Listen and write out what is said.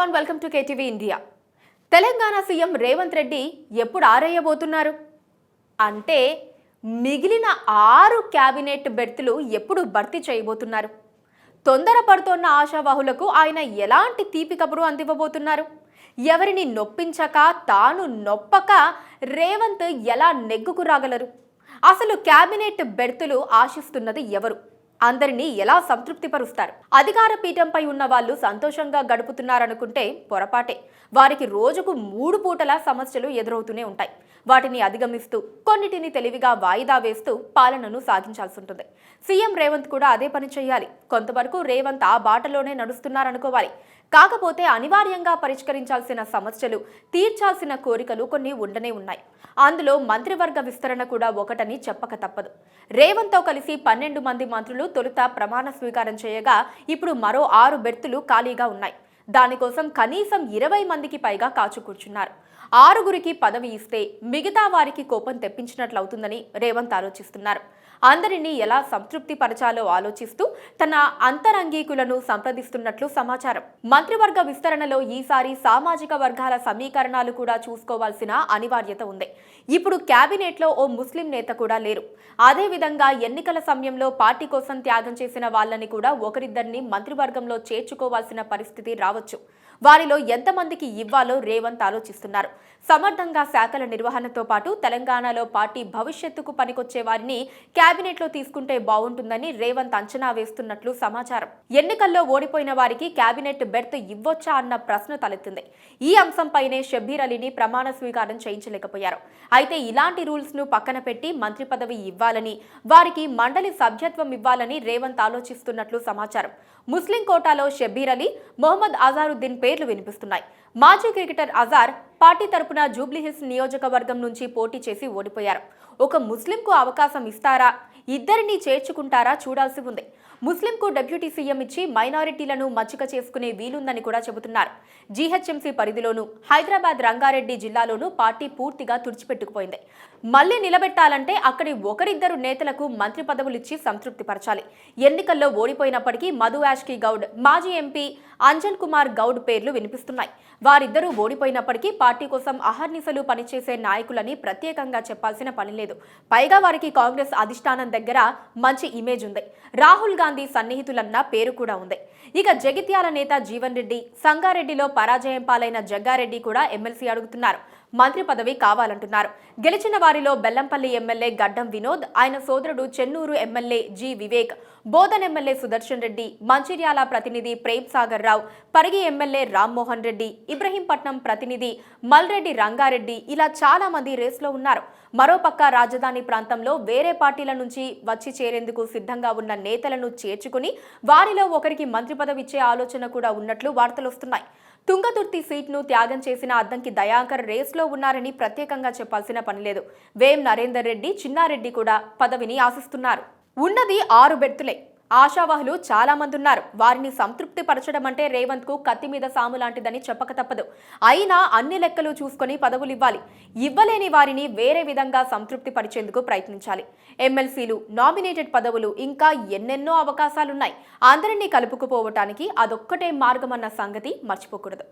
Everyone, welcome to KTV India. Telangana CM Revanth Reddy ఎప్పుడు ఆరేయబోతున్నారు అంటే మిగిలిన 6 క్యాబినెట్ బెర్తులు ఎప్పుడు భర్తీ చేయబోతున్నారు? తొందరపడుతోన్న ఆశావాహులకు ఆయన ఎలాంటి తీపి కబురు అందివ్వబోతున్నారు? ఎవరిని నొప్పించక తాను నొప్పక రేవంత్ ఎలా నెగ్గుకు రాగలరు? అసలు క్యాబినెట్ బెర్తులు ఆశిస్తున్నది ఎవరు? అందరినీ ఎలా సంతృప్తిపరుస్తారు? అధికార పీఠంపై ఉన్న వాళ్ళు సంతోషంగా గడుపుతున్నారనుకుంటే పొరపాటే. వారికి రోజుకు 3 పూటల సమస్యలు ఎదురవుతూనే ఉంటాయి. వాటిని అధిగమిస్తూ కొన్నిటిని తెలివిగా వాయిదా వేస్తూ పాలనను సాగించాల్సి ఉంటుంది. సీఎం రేవంత్ కూడా అదే పని చేయాలి. కొంతవరకు రేవంత్ ఆ బాటలోనే నడుస్తున్నారనుకోవాలి. కాకపోతే అనివార్యంగా పరిష్కరించాల్సిన సమస్యలు, తీర్చాల్సిన కోరికలు కొన్ని ఉండనే ఉన్నాయి. అందులో మంత్రివర్గ విస్తరణ కూడా ఒకటని చెప్పక తప్పదు. రేవంత్తో కలిసి 12 మంది మంత్రులు తొలుత ప్రమాణ స్వీకారం చేయగా ఇప్పుడు మరో 6 బెర్తులు ఖాళీగా ఉన్నాయి. దానికోసం కనీసం 20 మందికి పైగా కాచు కూర్చున్నారు. 6గురికి పదవి ఇస్తే మిగతా వారికి కోపం తెప్పించినట్లవుతుందని రేవంత్ ఆలోచిస్తున్నారు. అందరినీ ఎలా సంతృప్తి పరచాలో ఆలోచిస్తూ తన అంతరంగీకులను సంప్రదిస్తున్నట్లు సమాచారం. మంత్రివర్గ విస్తరణలో ఈసారి సామాజిక వర్గాల సమీకరణాలు కూడా చూసుకోవాల్సిన అనివార్యత ఉంది. ఇప్పుడు క్యాబినెట్లో ఓ ముస్లిం నేత కూడా లేరు. అదేవిధంగా ఎన్నికల సమయంలో పార్టీ కోసం త్యాగం చేసిన వాళ్ళని కూడా ఒకరిద్దరిని మంత్రివర్గంలో చేర్చుకోవాల్సిన పరిస్థితి రావచ్చు. వారిలో ఎంతమందికి ఇవ్వాలో రేవంత్ ఆలోచిస్తున్నారు. సమర్థంగా శాఖల నిర్వహణతో పాటు తెలంగాణలో పార్టీ భవిష్యత్తుకు పనికొచ్చే వారిని క్యాబినెట్లో తీసుకుంటే బాగుంటుందని రేవంత్ అంచనా వేస్తున్నట్లు సమాచారం. ఎన్నికల్లో ఓడిపోయిన వారికి క్యాబినెట్ బెర్త్ ఇవ్వొచ్చా అన్న ప్రశ్న తలెత్తింది. ఈ అంశంపైనే షబ్బీర్ అలీని ప్రమాణ స్వీకారం చేయించలేకపోయారు. అయితే ఇలాంటి రూల్స్ ను పక్కన పెట్టి మంత్రి పదవి ఇవ్వాలని, వారికి మండలి సభ్యత్వం ఇవ్వాలని రేవంత్ ఆలోచిస్తున్నట్లు సమాచారం. ముస్లిం కోటాలో షబ్బీర్ అలీ, మొహమ్మద్ అజారుద్దీన్ పేర్లు వినిపిస్తున్నాయి. మాజీ క్రికెటర్ అజార్ పార్టీ తరపున జూబ్లీహిల్స్ నియోజకవర్గం నుంచి పోటీ చేసి ఓడిపోయారు. ఒక ముస్లింకు అవకాశం ఇస్తారా, ఇద్దరిని చేర్చుకుంటారా చూడాల్సి ఉంది. ముస్లింకు డిప్యూటీ సీఎం ఇచ్చి మైనారిటీలను మచ్చిక చేసుకునే వీలుందని కూడా చెబుతున్నారు. జీహెచ్ఎంసీ పరిధిలోనూ హైదరాబాద్ రంగారెడ్డి జిల్లాలోనూ పార్టీ పూర్తిగా తుడిచిపెట్టుకుపోయింది. మళ్లీ నిలబెట్టాలంటే అక్కడి ఒకరిద్దరు నేతలకు మంత్రి పదవులిచ్చి సంతృప్తిపరచాలి. ఎన్నికల్లో ఓడిపోయినప్పటికీ మధు యాష్కి గౌడ్, మాజీ ఎంపీ అంజన్ కుమార్ గౌడ్ పేర్లు వినిపిస్తున్నాయి. వారిద్దరూ ఓడిపోయినప్పటికీ పార్టీ కోసం అహర్నిశలు పనిచేసే నాయకులని ప్రత్యేకంగా చెప్పాల్సిన పని లేదు. పైగా వారికి కాంగ్రెస్ అధిష్టానం దగ్గర మంచి ఇమేజ్ ఉంది. రాహుల్ గాంధీ సన్నిహితులన్న పేరు కూడా ఉంది. ఇక జగిత్యాల నేత జీవన్ రెడ్డి, సంగారెడ్డిలో పరాజయం పాలైన జగ్గారెడ్డి కూడా ఎమ్మెల్సీ అడుగుతున్నారు. మంత్రి పదవి కావాలంటున్నారు. గెలిచిన వారిలో బెల్లంపల్లి ఎమ్మెల్యే గడ్డం వినోద్, ఆయన సోదరుడు Chennur MLA G Vivek, Bodhan MLA Sudarshan Reddy, Mancherial ప్రతినిధి ప్రేమ్ సాగర్ రావు, పరిగి ఎమ్మెల్యే రామ్మోహన్ రెడ్డి, ఇబ్రహీంపట్నం ప్రతినిధి మల్రెడ్డి రంగారెడ్డి, ఇలా చాలా మంది రేస్లో ఉన్నారు. మరోపక్క రాజధాని ప్రాంతంలో వేరే పార్టీల నుంచి వచ్చి చేరేందుకు సిద్ధంగా ఉన్న నేతలను చేర్చుకుని వారిలో ఒకరికి మంత్రి పదవి ఇచ్చే ఆలోచన కూడా ఉన్నట్లు వార్తలొస్తున్నాయి. తుంగతుర్తి సీట్ను త్యాగం చేసిన అద్దంకి దయాకర్ రేస్లో ఉన్నారని ప్రత్యేకంగా చెప్పాల్సిన పనిలేదు. వేం నరేందర్ రెడ్డి, చిన్నారెడ్డి కూడా పదవిని ఆశిస్తున్నారు. ఉన్నది 6 బెర్తులే. ఆశావాహులు చాలా మంది ఉన్నారు. వారిని సంతృప్తి పరచడం అంటే రేవంత్ కు కత్తి మీద సాము లాంటిదని చెప్పక తప్పదు. అయినా అన్ని లెక్కలు చూసుకొని పదవులు ఇవ్వాలి. ఇవ్వలేని వారిని వేరే విధంగా సంతృప్తి పరిచేందుకు ప్రయత్నించాలి. ఎమ్మెల్సీలు, నామినేటెడ్ పదవులు, ఇంకా ఎన్నెన్నో అవకాశాలున్నాయి. అందరినీ కలుపుకుపోవటానికి అదొక్కటే మార్గమన్న సంగతి మర్చిపోకూడదు.